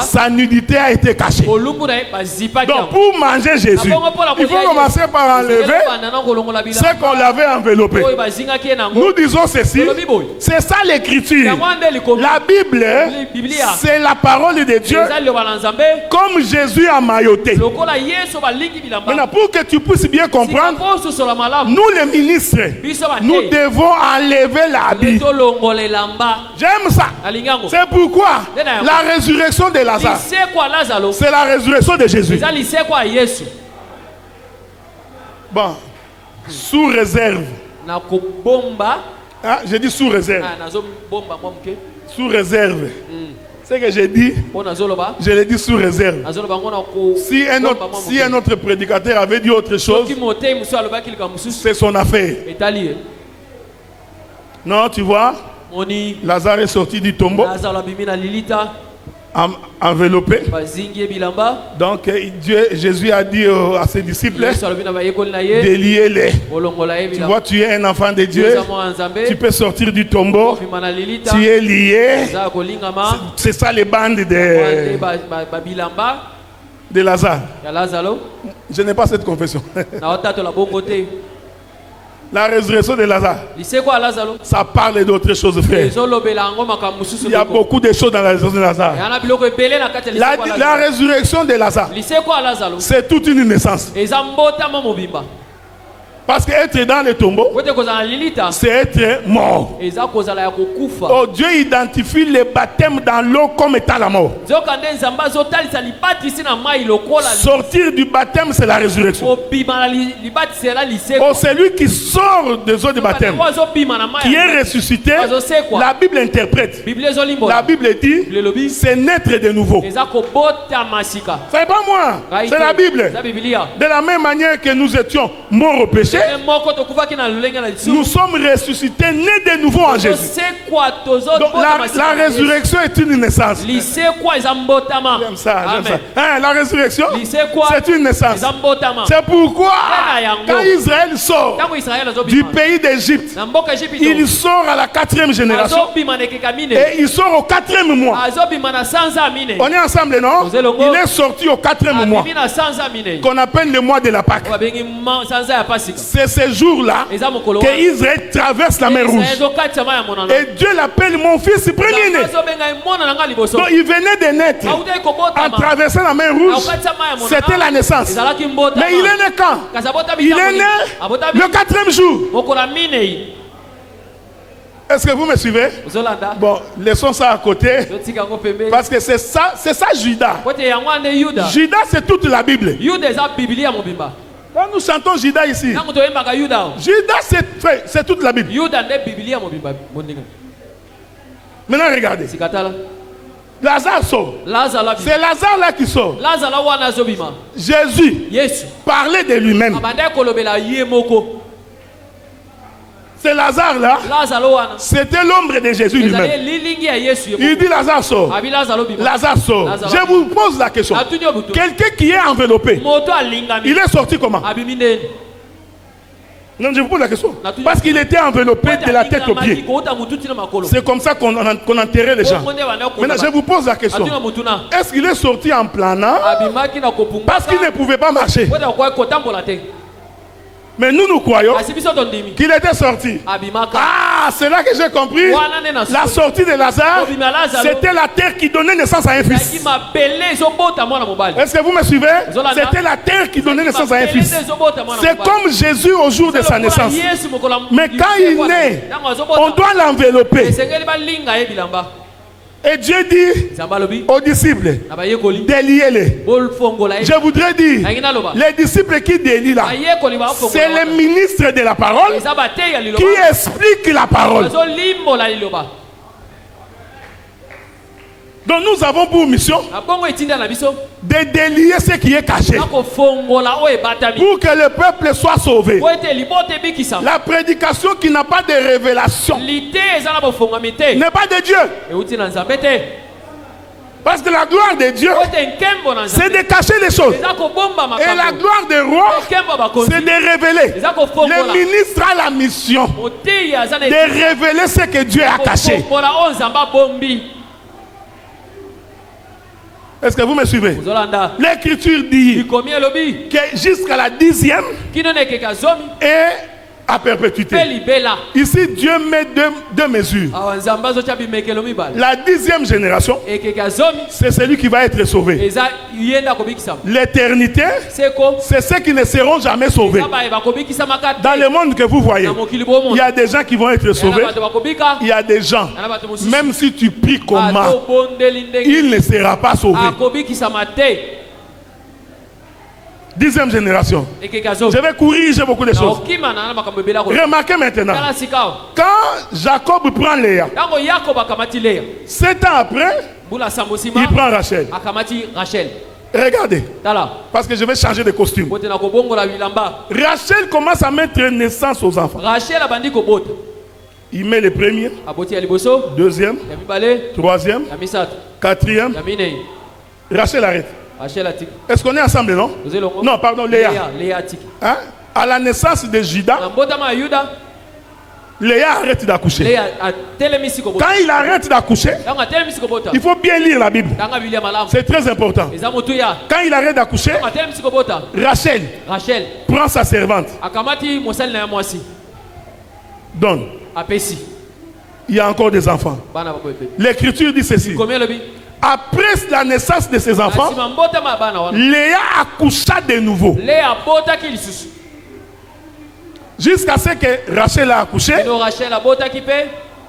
sa nudité a été cachée. Donc, pour manger Jésus, il faut commencer par enlever ce qu'on l'avait enveloppé. Nous disons ceci, c'est ça l'Écriture. La Bible, c'est la parole de Dieu, comme Jésus a mailloté. Maintenant, pour que tu puisses bien comprendre, nous les ministres, nous devons enlever l'habit. J'aime ça. C'est pourquoi la résurrection de Lazare, c'est la résurrection de Jésus. Bon, sous réserve. Ah, j'ai dit sous réserve. Sous réserve. Ce que j'ai dit, je l'ai dit sous réserve. Si un autre prédicateur avait dit autre chose, c'est son affaire. Non, tu vois, Lazare est sorti du tombeau. enveloppé. Donc Jésus a dit à ses disciples de lier les. Tu vois, tu es un enfant de Dieu. Tu peux sortir du tombeau. Tu es lié. C'est ça les bandes de Lazare. Je n'ai pas cette confession. La résurrection de Lazare, ça parle d'autres choses, frère. Il y a beaucoup de choses dans la résurrection de Lazare. La résurrection de Lazare, c'est toute une naissance. Parce qu'être dans le tombeau, c'est être mort. Oh, Dieu identifie le baptême dans l'eau comme étant la mort. Sortir du baptême, c'est la résurrection. Oh, c'est lui qui sort des eaux du baptême, qui est ressuscité. La Bible interprète. La Bible dit, c'est naître de nouveau. Ce n'est pas moi, c'est la Bible. De la même manière que nous étions morts au péché, nous sommes ressuscités, nés de nouveau en Jésus. Donc la résurrection est une naissance. J'aime ça, j'aime ça. Hein, la résurrection, c'est une naissance. C'est pourquoi quand Israël sort du pays d'Égypte, il sort à la 4e génération et il sort au 4e mois. On est ensemble, non? Il est sorti au 4e mois, qu'on appelle le mois de la Pâque. C'est ce jour-là qu'Israël traverse la mer Rouge. Et Dieu l'appelle mon fils premier-né. Donc il venait de naître. En traversant la mer Rouge, c'était la naissance. Mais il est né quand? Il est né le 4e jour. Est-ce que vous me suivez? Bon, laissons ça à côté. Parce que c'est ça Judas. Judas, c'est toute la Bible. Quand nous chantons Judas ici, Judas c'est toute la Bible. Maintenant regardez. Lazare sort. C'est Lazare là qui sort. Jésus parlait de lui-même. C'est Lazare là. C'était l'ombre de Jésus lui-même. Il dit Lazare sort. Lazare sort. Je vous pose la question. Quelqu'un qui est enveloppé, il est sorti comment? Non, je vous pose la question. Parce qu'il était enveloppé de la tête aux pieds. C'est comme ça qu'on enterrait les gens. Maintenant, je vous pose la question. Est-ce qu'il est sorti en planant? Parce qu'il ne pouvait pas marcher. Mais nous croyons qu'il était sorti. Ah, c'est là que j'ai compris. La sortie de Lazare, c'était la terre qui donnait naissance à un fils. Est-ce que vous me suivez? C'était la terre qui donnait naissance à un fils. C'est comme Jésus au jour de sa naissance. Mais quand il naît, on doit l'envelopper. Et Dieu dit aux disciples déliez-les. Je voudrais dire, les disciples qui délient là, c'est les ministres de la parole qui expliquent la parole. Donc nous avons pour mission de délier ce qui est caché pour que le peuple soit sauvé. La prédication qui n'a pas de révélation n'est pas de Dieu. Parce que la gloire de Dieu, c'est de cacher les choses. Et la gloire des rois, c'est de révéler. Le ministre a la mission de révéler ce que Dieu a caché. Est-ce que vous me suivez? L'Écriture dit que jusqu'à la 10e et à perpétuité. Ici, Dieu met deux mesures. La 10e génération, c'est celui qui va être sauvé. L'éternité, c'est ceux qui ne seront jamais sauvés. Dans le monde que vous voyez, il y a des gens qui vont être sauvés. Il y a des gens, même si tu pries comment, il ne sera pas sauvé. 10e génération. Je vais courir, j'ai beaucoup de choses. Remarquez maintenant. Quand Jacob prend Léa, 7 ans après, il prend Rachel. Regardez. Parce que je vais changer de costume. Rachel commence à mettre naissance aux enfants. Il met le premier, deuxième, troisième, quatrième. Rachel arrête. Est-ce qu'on est ensemble, non? Non, pardon, Léa. Hein? À la naissance de Judas, Léa arrête d'accoucher. Quand il arrête d'accoucher, il faut bien lire la Bible. C'est très important. Quand il arrête d'accoucher, Rachel prend sa servante. Donne. Il y a encore des enfants. L'Écriture dit ceci. Après la naissance de ses enfants, Léa accoucha de nouveau. Jusqu'à ce que Rachel a accouché,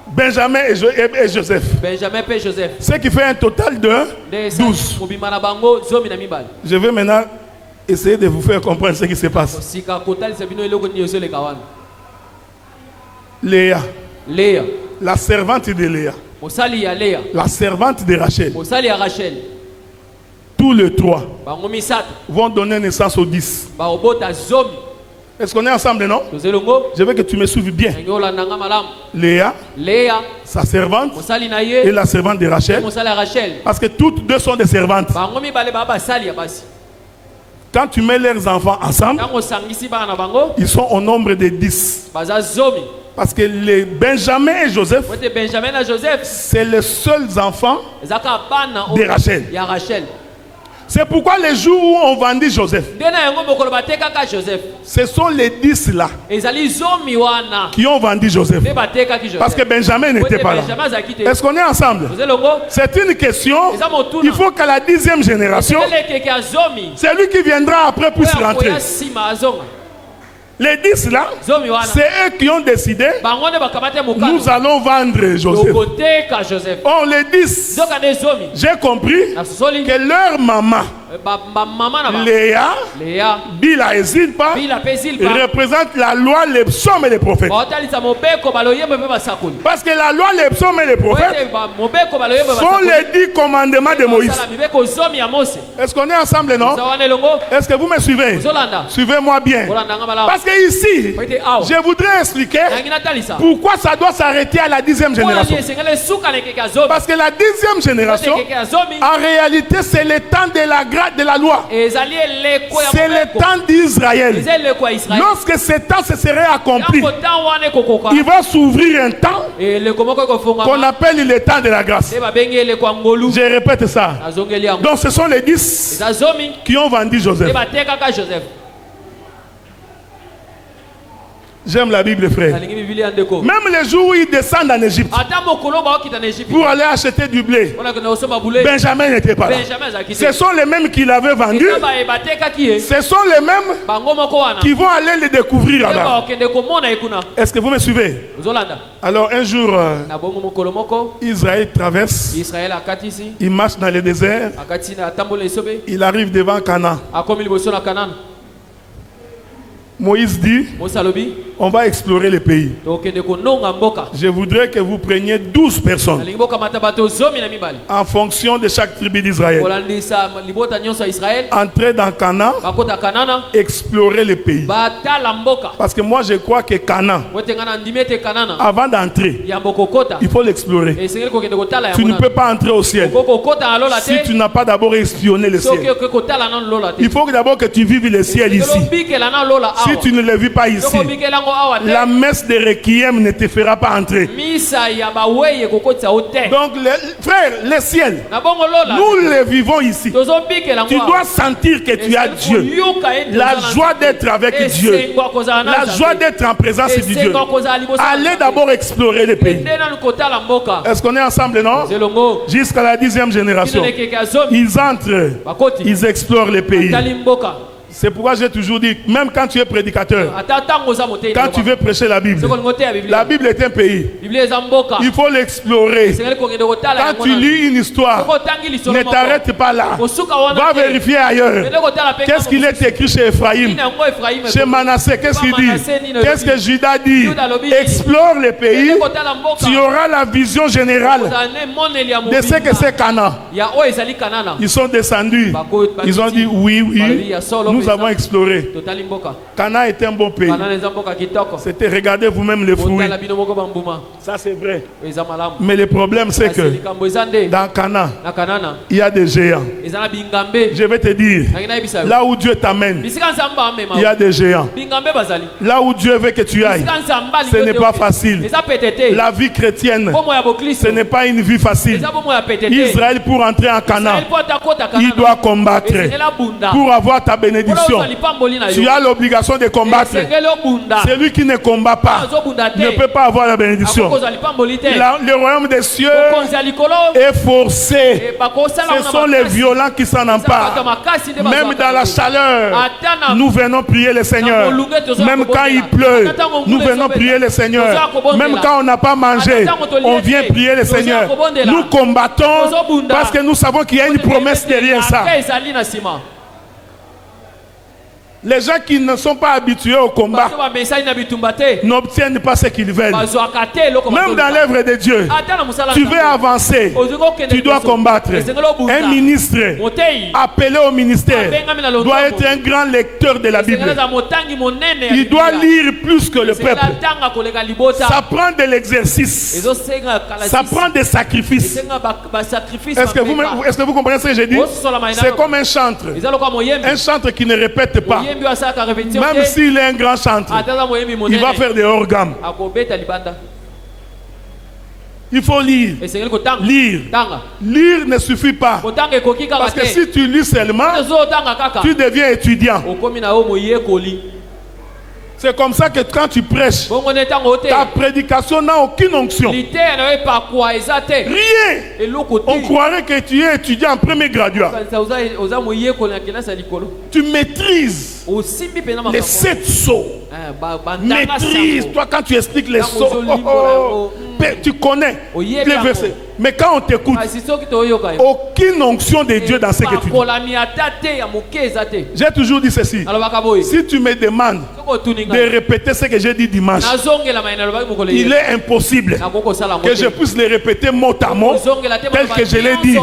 Benjamin et Joseph. Ce qui fait un total de 12. Je vais maintenant essayer de vous faire comprendre ce qui se passe. Léa. La servante de Léa. La servante de Rachel. Tous les trois vont donner naissance aux 10. Est-ce qu'on est ensemble, non? Je veux que tu me suives bien. Léa, sa servante, et la servante de Rachel. Parce que toutes deux sont des servantes. Quand tu mets leurs enfants ensemble, ils sont au nombre de 10. Parce que les Benjamin et Joseph, c'est les seuls enfants de Rachel. C'est pourquoi les jours où on vendit Joseph, ce sont les 10 là qui ont vendu Joseph. Parce que Benjamin n'était pas là. Est-ce qu'on est ensemble? C'est une question. Il faut qu'à la 10e génération, celui qui viendra après puisse rentrer. Les 10 là, c'est eux qui ont décidé, nous allons vendre Joseph. Oh, les 10, j'ai compris que leur maman, Léa, Bila et Zilpa, représente la loi, les psaumes et les prophètes. Parce que la loi, les psaumes et les prophètes sont les 10 commandements de Moïse. Est-ce qu'on est ensemble, non? Est-ce que vous me suivez? Suivez-moi bien. Parce que ici, je voudrais expliquer pourquoi ça doit s'arrêter à la 10e génération. Parce que la 10e génération, en réalité, c'est le temps de la grâce de la loi. C'est le temps d'Israël. Lorsque ce temps se serait accompli, il va s'ouvrir un temps qu'on appelle le temps de la grâce. Je répète ça. Donc ce sont les 10 qui ont vendu Joseph. J'aime la Bible, frère. Même les jours où ils descendent en Égypte pour aller acheter du blé, Benjamin n'était pas là. Ce sont les mêmes qui l'avaient vendu. Ce sont les mêmes qui vont aller le découvrir là-bas. Est-ce que vous me suivez? Alors un jour, Israël traverse. Il marche dans le désert. Il arrive devant Canaan. Moïse dit, on va explorer le pays. Je voudrais que vous preniez 12 personnes en fonction de chaque tribu d'Israël. Entrez dans Canaan, explorer le pays. Parce que moi je crois que Canaan, avant d'entrer, il faut l'explorer. Tu ne peux pas entrer au ciel si tu n'as pas d'abord espionné le ciel. Il faut d'abord que tu vives le ciel ici. Si tu ne le vis pas ici, la messe de Requiem ne te fera pas entrer. Donc, frère, le ciel, nous le vivons ici. Tu dois sentir que tu as Dieu. La joie d'être avec Dieu. La joie d'être en présence de Dieu. Allez d'abord explorer le pays. Est-ce qu'on est ensemble, non? Jusqu'à la 10e génération. Ils entrent, ils explorent le pays. C'est pourquoi j'ai toujours dit, même quand tu es prédicateur, quand tu veux prêcher la Bible est un pays. Il faut l'explorer. Quand tu lis une histoire, ne t'arrête pas là. Va vérifier ailleurs. Qu'est-ce qu'il est écrit chez Ephraïm, chez Manassé, qu'est-ce qu'il dit? Qu'est-ce que Judas dit? Explore le pays. Tu auras la vision générale de ce que c'est Canaan. Ils sont descendus. Ils ont dit oui, nous nous avons exploré. Cana est un bon pays. C'était, regardez vous-même les fruits. Ça c'est vrai. Mais le problème c'est que dans Cana, il y a des géants. Je vais te dire, là où Dieu t'amène, il y a des géants. Là où Dieu veut que tu ailles, ce n'est pas facile. La vie chrétienne, ce n'est pas une vie facile. Israël, pour entrer en Canaan, il doit combattre. Pour avoir ta bénédiction, tu as l'obligation de combattre. Celui qui ne combat pas ne peut pas avoir la bénédiction. Le royaume des cieux est forcé. Ce sont les violents qui s'en emparent. Même dans la chaleur, nous venons prier le Seigneur. Même quand il pleut, nous venons prier le Seigneur. Même quand on n'a pas mangé, on vient prier le Seigneur. Nous combattons parce que nous savons qu'il y a une promesse derrière ça. Les gens qui ne sont pas habitués au combat n'obtiennent pas ce qu'ils veulent. Même dans l'œuvre de Dieu, tu veux avancer, tu dois combattre. Un ministre appelé au ministère doit être un grand lecteur de la Bible. Il doit lire plus que le peuple. Ça prend de l'exercice. Ça prend des sacrifices. Est-ce que vous comprenez ce que je dis? C'est comme un chantre. Un chantre qui ne répète pas. Même s'il est un grand chantre, il va faire des hors-gamme. Il faut lire. Lire ne suffit pas. Parce que si tu lis seulement, tu deviens étudiant. C'est comme ça que quand tu prêches, ta prédication n'a aucune onction. Rien. On croirait que tu es étudiant en premier graduat. Tu maîtrises les 7 sceaux. Maîtrise. Toi, quand tu expliques les sceaux, tu connais les versets. Mais quand on t'écoute, aucune onction de Dieu dans ce que tu dis. J'ai toujours dit ceci. Si tu me demandes de répéter ce que j'ai dit dimanche, il est impossible que je puisse le répéter mot à mot tel que je l'ai dit.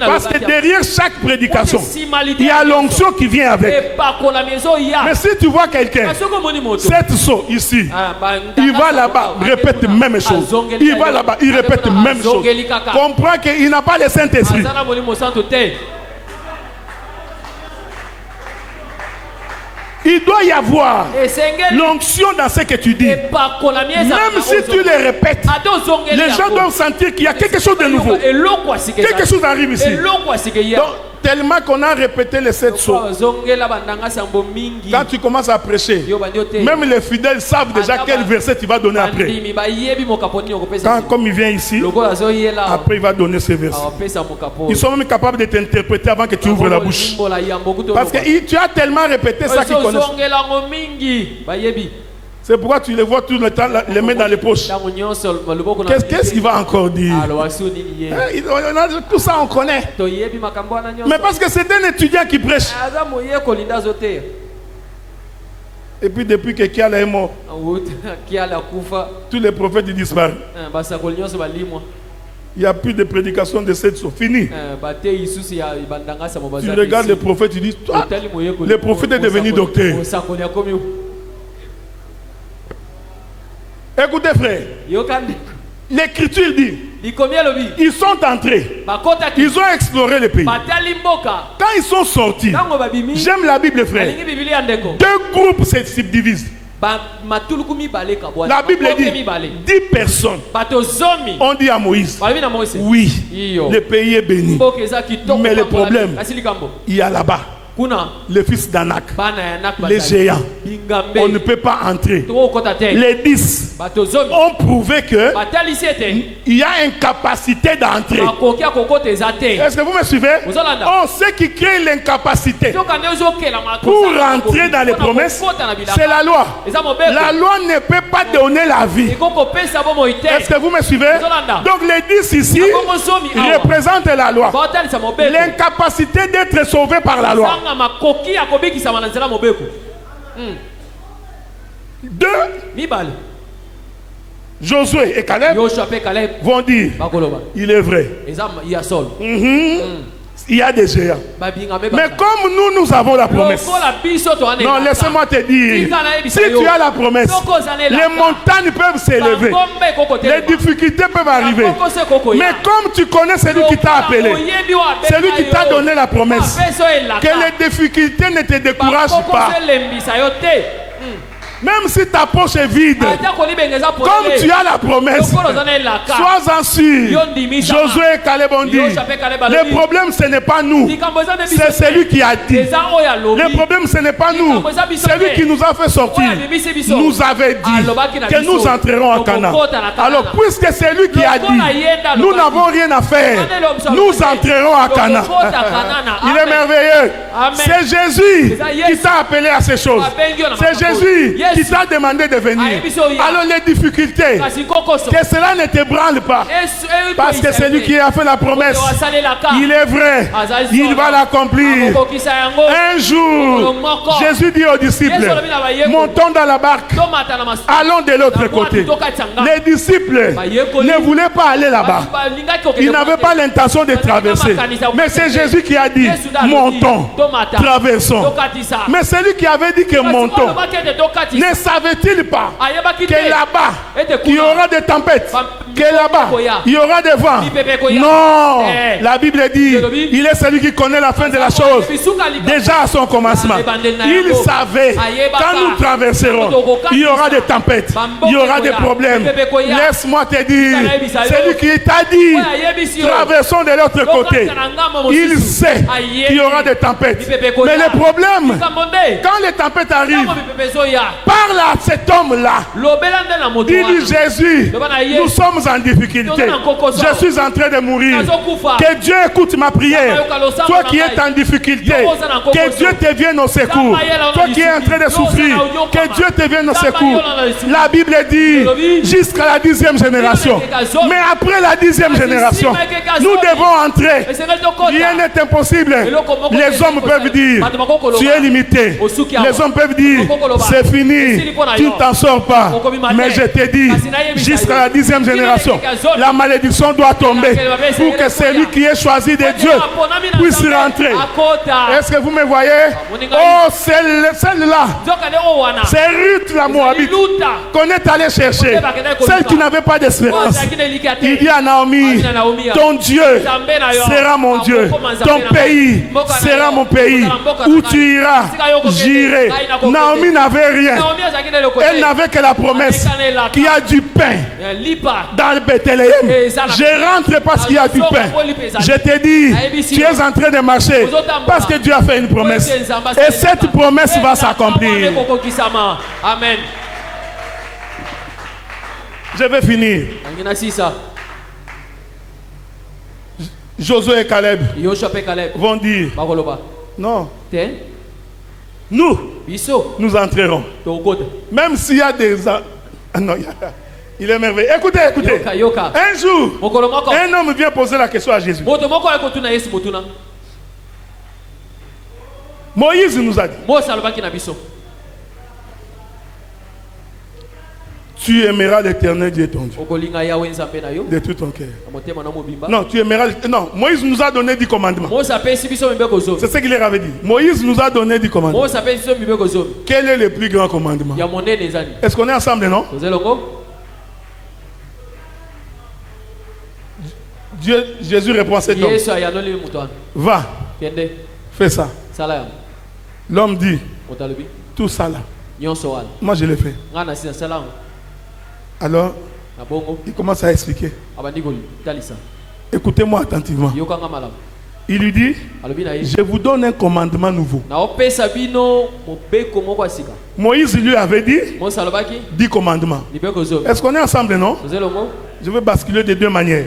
Parce que derrière chaque prédication, il y a l'onction qui vient avec. Mais si tu vois quelqu'un, cette saut ici, il va là-bas, répète la même chose. Il va là-bas, il répète la même chose. Comprends qu'il n'a pas le Saint-Esprit. Il doit y avoir l'onction dans ce que tu dis. Même si tu le répètes, les gens doivent sentir qu'il y a quelque chose de nouveau. Quelque chose arrive ici. Donc, tellement qu'on a répété les 7 sceaux. Quand tu commences à prêcher, même les fidèles savent déjà quel verset tu vas donner après. Comme il vient ici, après il va donner ce verset. Ils sont même capables de t'interpréter avant que tu ouvres la bouche. Parce que tu as tellement répété ça qu'ils connaissent. C'est pourquoi tu les vois tout le temps, les mains dans les poches. Qu'est-ce qu'il va encore dire? Tout ça on connaît. Mais parce que c'est un étudiant qui prêche. Et puis depuis que Kiala est mort, tous les prophètes disparus. Il n'y a plus de prédication de cette sorte. Fini. Tu regardes les prophètes, tu dis, toi, le prophète est devenu docteur. Écoutez frère, l'écriture dit, ils sont entrés, ils ont exploré le pays. Quand ils sont sortis, j'aime la Bible frère, 2 groupes se subdivisent. La Bible dit 10 personnes ont dit à Moïse, oui, le pays est béni. Mais le problème, il y a là-bas les fils d'Anak, les géants. On ne peut pas entrer. Les 10 ont prouvé que il y a une capacité d'entrer. Est-ce que vous me suivez? Oh, ce qui crée l'incapacité pour rentrer dans les promesses, c'est la loi. La loi ne peut pas donner la vie. Est-ce que vous me suivez? Donc les 10 ici représentent la loi. L'incapacité d'être sauvé par la loi. 2, Josué et Caleb vont dire, il est vrai. il y a des géants. Mais comme nous avons la promesse. Non, laissez-moi te dire. Si tu as la promesse, les montagnes peuvent s'élever. Les difficultés peuvent arriver. Mais comme tu connais celui qui t'a appelé, celui qui t'a donné la promesse, que les difficultés ne te découragent pas. Même si ta poche est vide, comme tu as la promesse, sois-en sûr. Josué et Caleb ont dit, le problème ce n'est pas nous, c'est celui qui a dit. Le problème ce n'est pas nous, celui qui nous a fait sortir nous avait dit que nous entrerons à Canaan. Alors puisque c'est lui qui a dit, nous n'avons rien à faire, nous entrerons à Canaan. Il est merveilleux. C'est Jésus qui t'a appelé à ces choses. C'est Jésus qui t'a demandé de venir. Alors les difficultés, que cela ne t'ébranle pas. Parce que celui qui a fait la promesse, il est vrai, il va l'accomplir. Un jour, Jésus dit aux disciples, montons dans la barque, allons de l'autre côté. Les disciples ne voulaient pas aller là-bas. Ils n'avaient pas l'intention de traverser. Mais c'est Jésus qui a dit, montons, traversons. Mais celui qui avait dit que montons, ne savait-il pas que là-bas, il y aura des tempêtes, que là-bas, il y aura des vents? Non, la Bible dit, il est celui qui connaît la fin de la chose, déjà à son commencement. Il savait, quand nous traverserons, il y aura des tempêtes, il y aura des problèmes. Laisse-moi te dire, celui qui t'a dit, traversons de l'autre côté, il sait qu'il y aura des tempêtes. Mais le problème, quand les tempêtes arrivent, parle à cet homme-là. Il dit, Jésus, nous sommes en difficulté. Je suis en train de mourir. Que Dieu écoute ma prière. Toi qui es en difficulté, que Dieu te vienne au secours. Toi qui es en train de souffrir, que Dieu te vienne au secours. La Bible dit, jusqu'à la 10e génération. Mais après la 10e génération, nous devons entrer. Rien n'est impossible. Les hommes peuvent dire, tu es limité. Les hommes peuvent dire, c'est fini, tu ne t'en sors pas. Mais je te dis, jusqu'à la 10e génération, la malédiction doit tomber pour que celui qui est choisi de Dieu puisse rentrer. Est-ce que vous me voyez? Oh, celle-là, c'est Ruth la Moabite qu'on est allé chercher. Celle qui n'avait pas d'espérance. Il dit à Naomi, ton Dieu sera mon Dieu. Ton pays sera mon pays. Où tu iras, j'irai. Naomi n'avait rien. Elle n'avait que la promesse qu'il y a du pain dans le Bethléem. Je rentre parce qu'il y a du pain. Je te dis, tu es en train de marcher parce que Dieu a fait une promesse. Et cette promesse va s'accomplir. Amen. Je vais finir. Josué et Caleb vont dire, non, nous entrerons. Même s'il y a des... Ah non, il est merveilleux. Écoutez. Un jour, un homme vient poser la question à Jésus. Moïse nous a dit, tu aimeras l'Éternel Dieu ton Dieu de tout ton cœur. Non, tu aimeras. Non, Moïse nous a donné 10 commandements. C'est ce qu'il leur avait dit. Moïse nous a donné 10 commandements. Quel est le plus grand commandement? Est-ce qu'on est ensemble, non? Jésus répond à cet homme. Va, fais ça. L'homme dit, tout ça là, moi je l'ai fait. Alors, il commence à expliquer. Écoutez-moi attentivement. Il lui dit, je vous donne un commandement nouveau. Moïse lui avait dit 10 commandements. Est-ce qu'on est ensemble, non? Je vais basculer de 2 manières.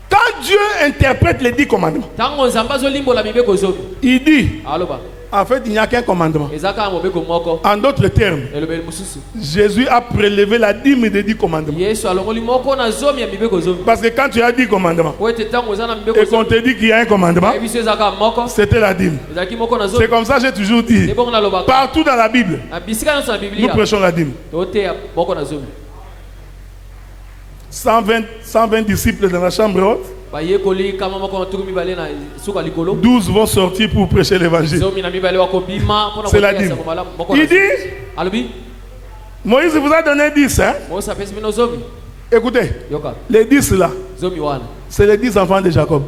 Quand Dieu interprète les 10 commandements, il dit, en fait, il n'y a qu'un commandement. En d'autres termes, Jésus a prélevé la dîme des 10 commandements. Parce que quand tu as 10 commandements et qu'on te dit qu'il y a un commandement, c'était la dîme. C'est comme ça que j'ai toujours dit. Partout dans la Bible, nous prêchons la dîme. 120 disciples dans la chambre haute. 12 vont sortir pour prêcher l'évangile. C'est la dîme. Il dit, Moïse vous a donné 10. Hein? Écoutez, les 10 là, c'est les 10 enfants de Jacob.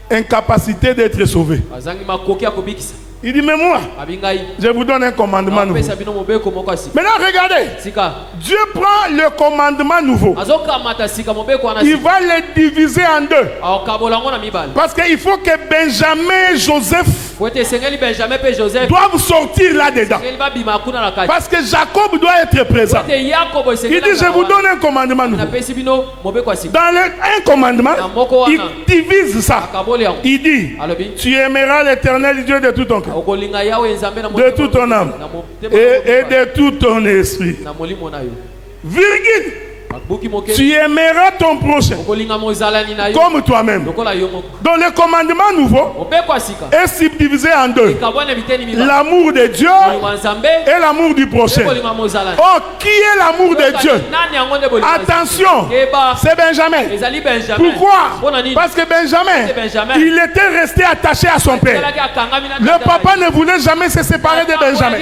Incapacité d'être sauvé. Il dit, mais moi, je vous donne un commandement nouveau. Maintenant, regardez. Dieu prend le commandement nouveau. Il va le diviser en deux. Parce qu'il faut que Benjamin et Joseph doivent sortir là-dedans. Parce que Jacob doit être présent. Il dit, je vous donne un commandement nouveau. Dans un commandement, il divise ça. Il dit, tu aimeras l'Éternel Dieu de tout ton cœur, de toute ton âme et de tout ton esprit. Virgule. Tu aimeras ton prochain comme toi-même. Donc le commandement nouveau est subdivisé en deux. L'amour de Dieu et l'amour du prochain. Oh, qui est l'amour de Dieu? Attention, c'est Benjamin. Pourquoi? Parce que Benjamin, il était resté attaché à son père. Le papa ne voulait jamais se séparer de Benjamin.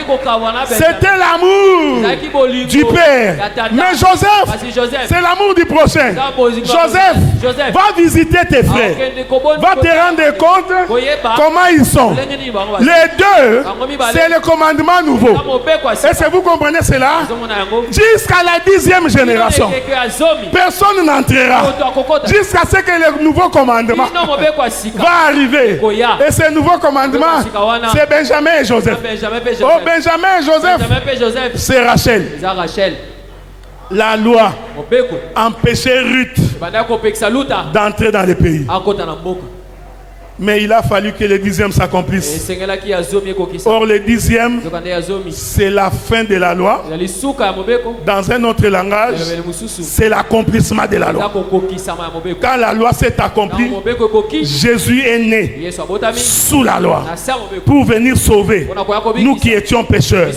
C'était l'amour du père. Mais Joseph, c'est l'amour du prochain. Joseph, va visiter tes frères. Va te rendre compte comment ils sont. Les deux, c'est le commandement nouveau. Est-ce que vous comprenez cela? Jusqu'à la 10e génération, personne n'entrera. Jusqu'à ce que le nouveau commandement va arriver. Et ce nouveau commandement, c'est Benjamin et Joseph. Oh, Benjamin et Joseph, c'est Rachel. La loi empêchait Ruth d'entrer dans le pays. Mais il a fallu que le 10e s'accomplisse. Or, le 10e, c'est la fin de la loi. Dans un autre langage, c'est l'accomplissement de la loi. Quand la loi s'est accomplie, Jésus est né sous la loi pour venir sauver nous qui étions pécheurs,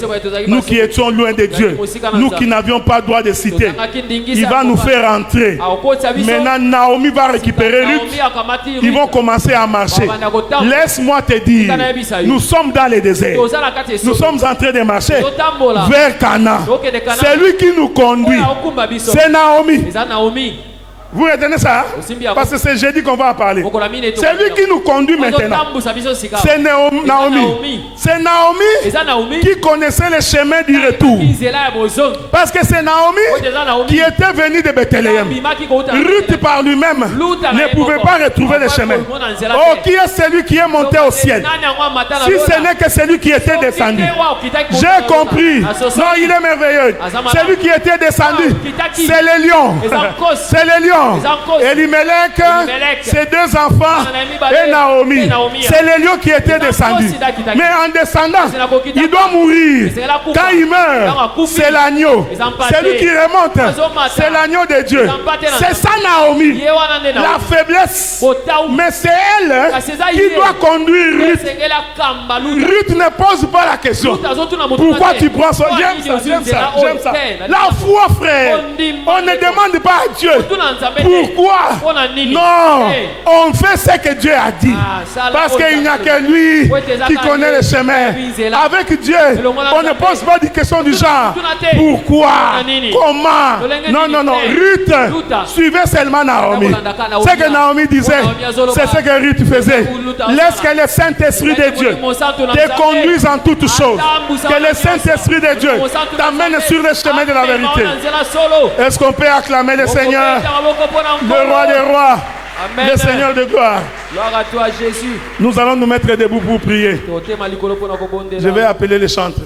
nous qui étions loin de Dieu, nous qui n'avions pas droit de citer. Il va nous faire entrer. Maintenant, Naomi va récupérer Ruth. Ils vont commencer à marcher. Laisse-moi te dire, nous sommes dans le désert. Nous sommes en train de marcher vers Canaan. C'est lui qui nous conduit. C'est Naomi. Vous retenez ça? Parce que c'est jeudi qu'on va en parler. C'est lui qui nous conduit maintenant. C'est Naomi. C'est Naomi qui connaissait le chemin du retour. Parce que c'est Naomi qui était venue de Bethléem. Ruth par lui-même ne pouvait pas retrouver le chemin. Oh, qui est celui qui est monté au ciel? Si ce n'est que celui qui était descendu. J'ai compris. Non, il est merveilleux. Celui qui était descendu, c'est le lion. C'est le lion. Elimelech, ses deux enfants et Naomi. C'est le lion qui était descendu. Mais en descendant, il doit mourir. Quand il meurt, c'est l'agneau. Celui qui remonte, c'est l'agneau de Dieu. C'est ça Naomi. La faiblesse. Mais c'est elle qui doit conduire Ruth. Ruth ne pose pas la question. Pourquoi tu prends ça? J'aime ça. La foi, frère. On ne demande pas à Dieu. Pourquoi? Non, on fait ce que Dieu a dit. Parce qu'il n'y a que lui qui connaît le chemin. Avec Dieu, on ne pose pas des questions du genre. Pourquoi? Comment? Non. Ruth suivait seulement Naomi. Ce que Naomi disait, c'est ce que Ruth faisait. Laisse que le Saint-Esprit de Dieu te conduise en toutes choses. Que le Saint-Esprit de Dieu t'amène sur le chemin de la vérité. Est-ce qu'on peut acclamer le Seigneur, le roi des rois, le Seigneur de gloire? Gloire à toi, Jésus. Nous allons nous mettre debout pour prier. Je vais appeler les chantres.